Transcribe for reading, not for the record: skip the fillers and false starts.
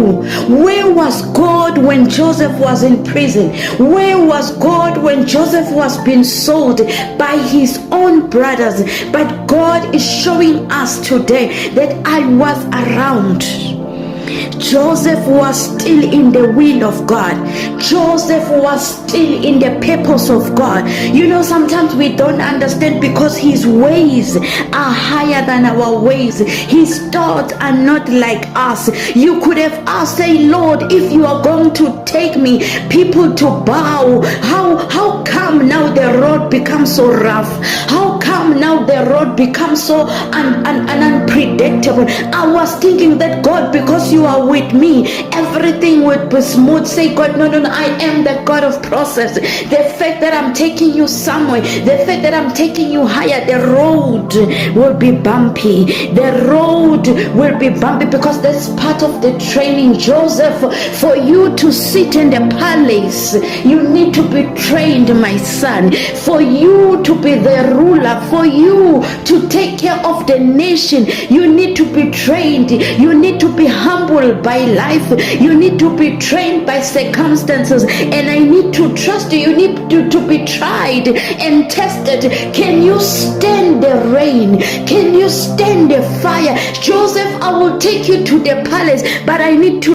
Where was God when Joseph was in prison? Where was God when Joseph was being sold by his own brothers? But God is showing us today that I was around. Joseph was still in the will of God. Joseph was still in the purpose of God. You know, sometimes we don't understand because his ways are higher than our ways. His thoughts are not like us. You could have asked, say, Lord, if you are going to take me, people to bow, how come now the road becomes so rough? How come now the road becomes so unpredictable? I was thinking that, God, because you are with me, everything would be smooth. Say, God, no, I am the God of process. The fact that I'm taking you somewhere, the fact that I'm taking you higher, the road will be bumpy. The road will be bumpy because that's part of the training. Joseph, for you to sit in the palace, you need to be trained, my son. For you to be the ruler, for you to take care of the nation, you need to be trained. You need to be humbled by life. You need to be trained by circumstances. And I need to trust you. You need to be tried and tested. Can you stand the rain? Can you stand the fire? Joseph, I will take you to the palace, but I need to